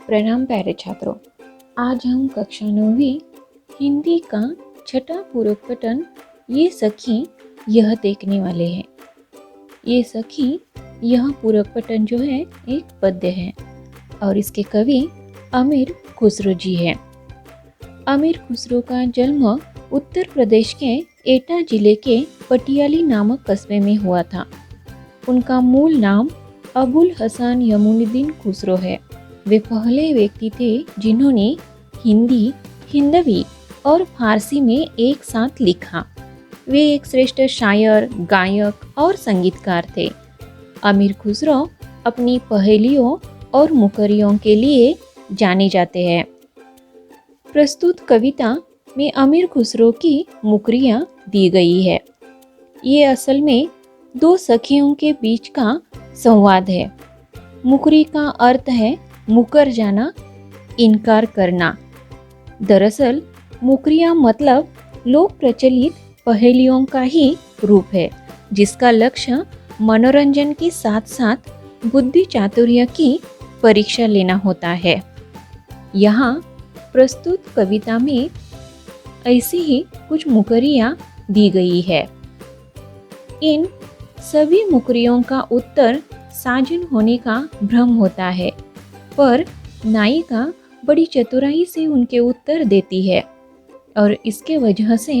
प्रणाम प्यारे छात्रों। आज हम कक्षा 9वीं हिंदी का छठा पूरक पठन ये सखी यह देखने वाले हैं। ये सखी यह पूरक पठन जो है एक पद्य है और इसके कवि अमीर खुसरो जी हैं। अमीर खुसरो का जन्म उत्तर प्रदेश के एटा जिले के पटियाली नामक कस्बे में हुआ था। उनका मूल नाम अबुल हसन यमुनुद्दीन खुसरो है। वे पहले व्यक्ति थे जिन्होंने हिंदी, हिंदवी और फारसी में एक साथ लिखा। वे एक श्रेष्ठ शायर, गायक और संगीतकार थे। अमीर खुसरो अपनी पहेलियों और मुकरियों के लिए जाने जाते हैं। प्रस्तुत कविता में अमीर खुसरो की मुकरियाँ दी गई है। ये असल में दो सखियों के बीच का संवाद है। मुकरी का अर्थ है मुकर जाना, इनकार करना। दरअसल मुकरियाँ मतलब लोक प्रचलित पहेलियों का ही रूप है, जिसका लक्ष्य मनोरंजन के साथ साथ बुद्धि चातुर्य की परीक्षा लेना होता है। यहाँ प्रस्तुत कविता में ऐसी ही कुछ मुकरियाँ दी गई है। इन सभी मुकरियों का उत्तर साजन होने का भ्रम होता है, पर नायिका बड़ी चतुराई से उनके उत्तर देती है और इसके वजह से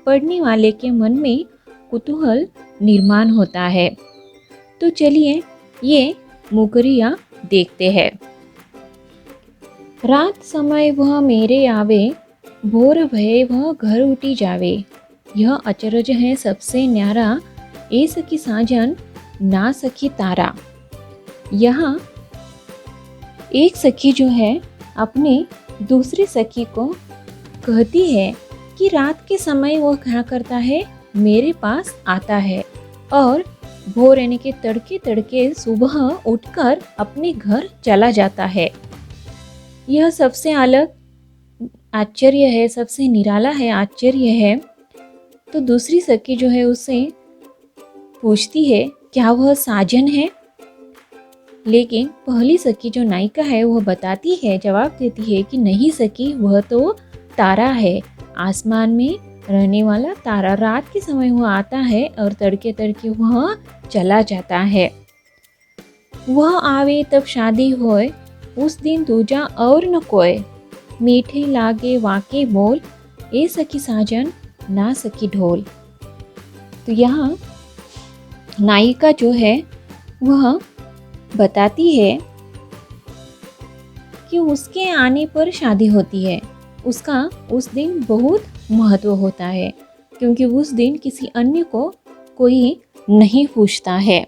पढ़ने वाले के मन में कुतूहल निर्माण होता है। तो चलिए ये मुकरियाँ देखते हैं। रात समय वह मेरे आवे, भोर भये वह घर उठी जावे। यह अचरज है सबसे न्यारा, ए सखी साजन ना सखी तारा। यहाँ एक सखी जो है अपने दूसरी सखी को कहती है कि रात के समय वो क्या करता है, मेरे पास आता है और भोर यानी कि तड़के तड़के सुबह उठकर अपने घर चला जाता है। यह सबसे अलग आश्चर्य है, सबसे निराला है, आश्चर्य है। तो दूसरी सखी जो है उससे पूछती है क्या वह साजन है, लेकिन पहली सखी जो नायिका है वह बताती है, जवाब देती है कि नहीं सखी, वह तो तारा है, आसमान में रहने वाला तारा। रात के समय वह आता है और तड़के तड़के वह चला जाता है। वह आवे तब शादी होए, उस दिन दूजा और न कोय। मीठे लागे वाके बोल, ए सखी साजन ना सखी ढोल। तो यहाँ नायिका जो है वह बताती है कि उसके आने पर शादी होती है। उसका उस दिन बहुत महत्व होता है, क्योंकि उस दिन किसी अन्य को कोई नहीं पूछता है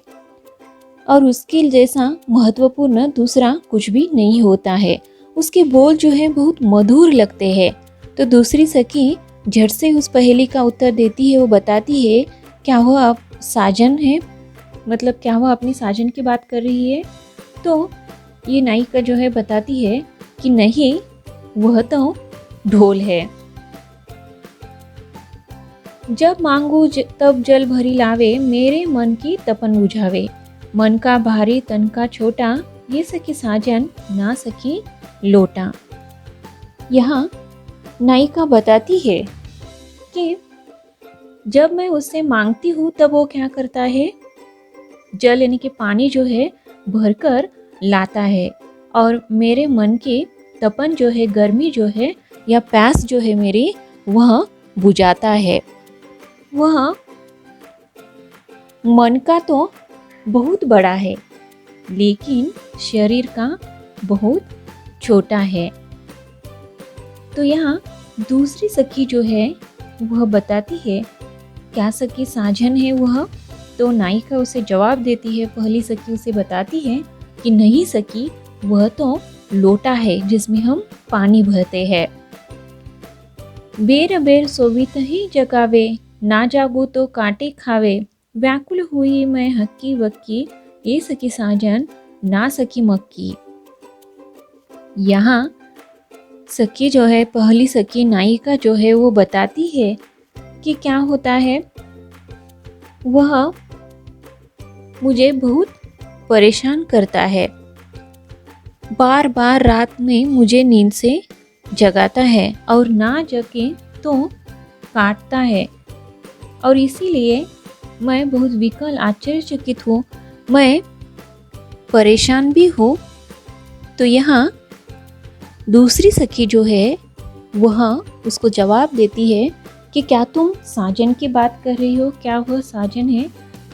और उसके जैसा महत्वपूर्ण दूसरा कुछ भी नहीं होता है। उसके बोल जो है बहुत मधुर लगते हैं। तो दूसरी सखी झट से उस पहेली का उत्तर देती है। वो बताती है क्या वह अब साजन है, मतलब क्या वह अपनी साजन की बात कर रही है। तो ये नायिका जो है बताती है कि नहीं, वह तो ढोल है। जब मांगू तब जल भरी लावे, मेरे मन की तपन बुझावे। मन का भारी तन का छोटा, ये सखी साजन ना सखी लोटा। यहाँ नायिका बताती है कि जब मैं उससे मांगती हूँ तब वो क्या करता है, जल यानी कि पानी जो है भरकर लाता है और मेरे मन की तपन जो है, गर्मी जो है या प्यास जो है मेरी, वह बुझाता है। वह मन का तो बहुत बड़ा है, लेकिन शरीर का बहुत छोटा है। तो यहाँ दूसरी सखी जो है वह बताती है क्या सखी साजन है वह। तो नायिका उसे जवाब देती है, पहली सखी उसे बताती है कि नहीं सखी, वह तो लोटा है जिसमें हम पानी भरते हैं। बेर बेर सोवित ही जगावे, ना जागो तो कांटे खावे। व्याकुल हुई मैं हक्की बक्की, ये सखी साजन ना सखी मक्की। यहाँ सखी जो है, पहली सखी नायिका जो है वो बताती है कि क्या होता है, वह मुझे बहुत परेशान करता है। बार बार रात में मुझे नींद से जगाता है और ना जगे तो काटता है, और इसीलिए मैं बहुत विकल आश्चर्यचकित हूँ, मैं परेशान भी हूँ। तो यहाँ दूसरी सखी जो है वह उसको जवाब देती है कि क्या तुम साजन की बात कर रही हो, क्या वह साजन है?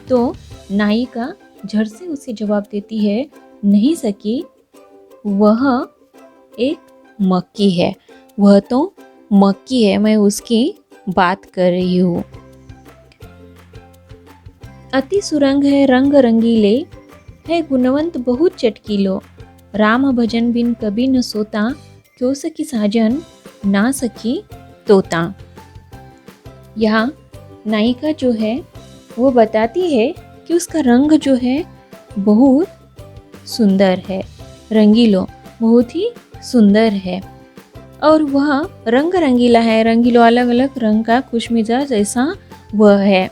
तो नायिका झट से उसे जवाब देती है, नहीं सखी, वह एक मक्खी है, वह तो मक्खी है, मैं उसकी बात कर रही हूँ। अति सुरंग है रंग रंगीले, है गुणवंत बहुत चटकीलो, राम भजन बिन कभी न सोता, क्यों सखी साजन ना सखी तोता। यहाँ नायिका जो है वो बताती है कि उसका रंग जो है बहुत सुंदर है, रंगीलो, बहुत ही सुंदर है, और वह रंग रंगीला है, रंगीलो अलग अलग रंग का खुशमिजाज ऐसा वह है।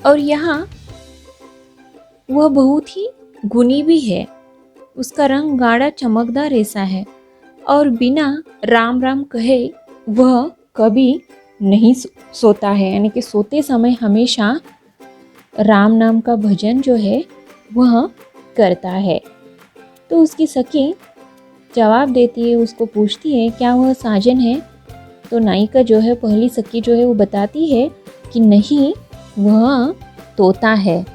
और यहाँ वह बहुत ही गुणी भी है, उसका रंग गाढ़ा चमकदार ऐसा है, और बिना राम राम कहे वह कभी नहीं सोता है, यानी कि सोते समय हमेशा राम नाम का भजन जो है वह करता है। तो उसकी सखी जवाब देती है, उसको पूछती है क्या वह साजन है? तो नायिका जो है, पहली सखी जो है वो बताती है कि नहीं, वह तोता है,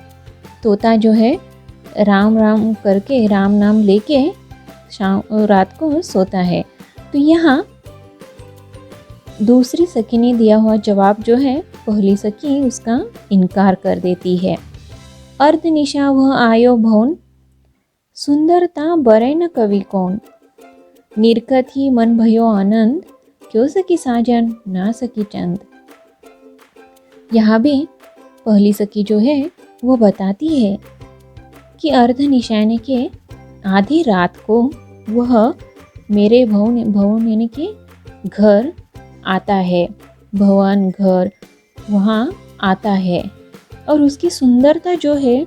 तोता जो है राम राम करके, राम नाम लेके शाम रात को सोता है। तो यहाँ दूसरी सखी ने दिया हुआ जवाब जो है पहली सखी उसका इनकार कर देती है। अर्धनिशा वह आयो भवन, सुंदरता बरे न कवि कौन, निरखत ही मन भयो आनंद, क्यों सखी साजन ना सखी चंद। यहाँ भी पहली सखी जो है वो बताती है कि अर्ध निशाने के आधी रात को वह मेरे भवन यानी कि घर आता है, भवन घर वहाँ आता है, और उसकी सुंदरता जो है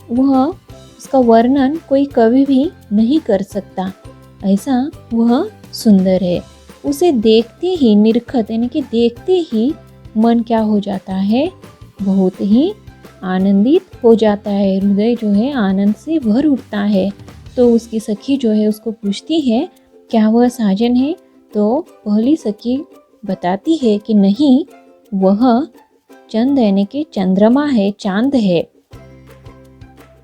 वह उसका वर्णन कोई कभी भी नहीं कर सकता, ऐसा वह सुंदर है। उसे देखते ही निरखत यानी कि देखते ही मन क्या हो जाता है, बहुत ही आनंदित हो जाता है, हृदय जो है आनंद से भर उठता है। तो उसकी सखी जो है उसको पूछती है क्या वह साजन है? तो पहली सखी बताती है कि नहीं, वह चंद यानी कि चंद्रमा है, चांद है।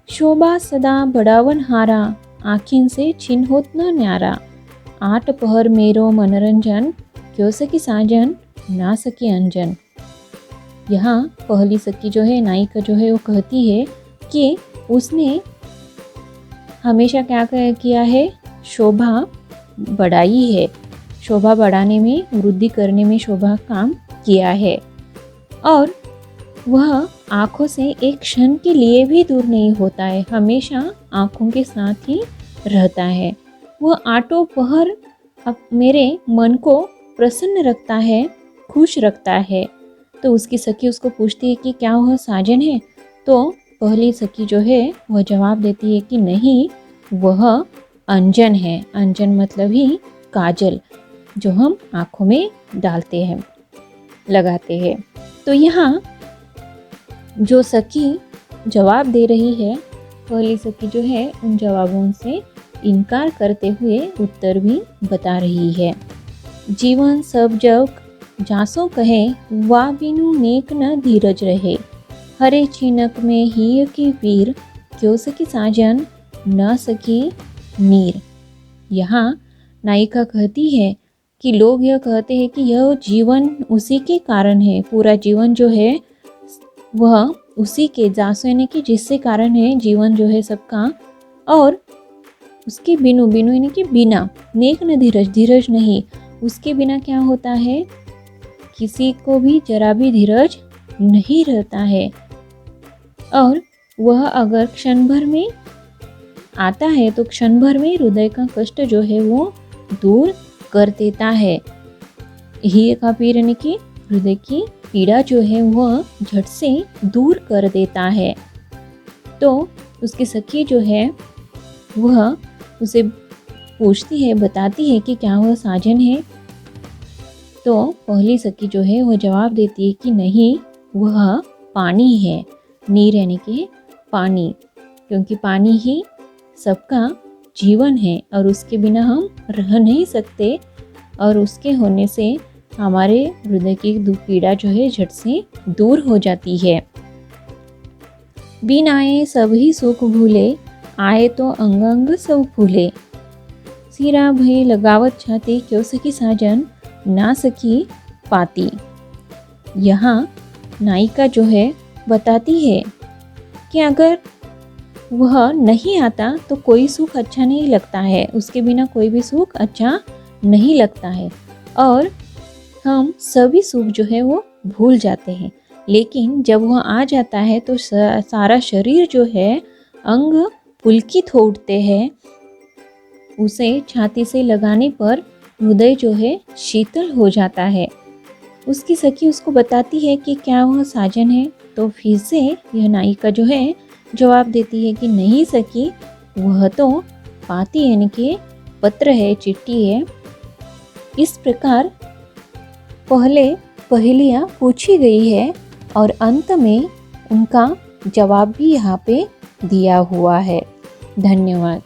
शोभा सदा बढ़ावन हारा, आखिन से छिन होत न न्यारा, आठ पहर मेरो मनोरंजन, क्यों सकी साजन ना सकी अंजन। यहाँ पहली सखी जो है, नायिका जो है वो कहती है कि उसने हमेशा क्या किया है, शोभा बढ़ाई है, शोभा बढ़ाने में, वृद्धि करने में शोभा काम किया है, और वह आँखों से एक क्षण के लिए भी दूर नहीं होता है, हमेशा आँखों के साथ ही रहता है। वह आठों पहर मेरे मन को प्रसन्न रखता है, खुश रखता है। तो उसकी सखी उसको पूछती है कि क्या वह साजन है? तो पहली सखी जो है वह जवाब देती है कि नहीं, वह अंजन है। अंजन मतलब ही काजल, जो हम आँखों में डालते हैं, लगाते हैं। तो यहाँ जो सखी जवाब दे रही है, पहली सखी जो है उन जवाबों से इनकार करते हुए उत्तर भी बता रही है। जीवन सब जग जासो कहे, वा बिनु नेक न धीरज रहे, हरे छिनक में ही की वीर, क्यों सकी साजन न सकी नीर। यहाँ नायिका कहती है कि लोग यह कहते हैं कि यह जीवन उसी के कारण है, पूरा जीवन जो है वह उसी के जासो यानी कि जिससे कारण है जीवन जो है सबका, और उसके बिनु, बिनु यानी कि बिना, नेक न धीरज, धीरज नहीं, उसके बिना क्या होता है, किसी को भी जरा भी धीरज नहीं रहता है। और वह अगर क्षण भर में आता है तो क्षण भर में हृदय का कष्ट जो है वो दूर कर देता है। ही का पीर यानी कि हृदय की पीड़ा जो है वह झट से दूर कर देता है। तो उसकी सखी जो है वह उसे पूछती है, बताती है कि क्या वह साजन है। तो पहली सखी जो है वह जवाब देती है कि नहीं, वह पानी है। नीर यानी कि पानी, क्योंकि पानी ही सबका जीवन है और उसके बिना हम रह नहीं सकते, और उसके होने से हमारे हृदय की पीड़ा जो है झट से दूर हो जाती है। बिन आए सभी सुख भूले, आए तो अंग अंग सब फूले। सिरा भई लगावत छाती, क्यों सखी साजन ना सखी पाती। यहाँ नायिका जो है बताती है कि अगर वह नहीं आता तो कोई सुख अच्छा नहीं लगता है, उसके बिना कोई भी सुख अच्छा नहीं लगता है, और हम सभी सुख जो है वो भूल जाते हैं। लेकिन जब वह आ जाता है तो सारा शरीर जो है अंग पुलकित हो उठते हैं। उसे छाती से लगाने पर हृदय जो है शीतल हो जाता है। उसकी सखी उसको बताती है कि क्या वह साजन है, तो फिर से यह नायिका जो है जवाब देती है कि नहीं सखी, वह तो पाती यानी कि पत्र है, चिट्ठी है। इस प्रकार पहले पहेलियाँ पूछी गई है और अंत में उनका जवाब भी यहाँ पे दिया हुआ है। धन्यवाद।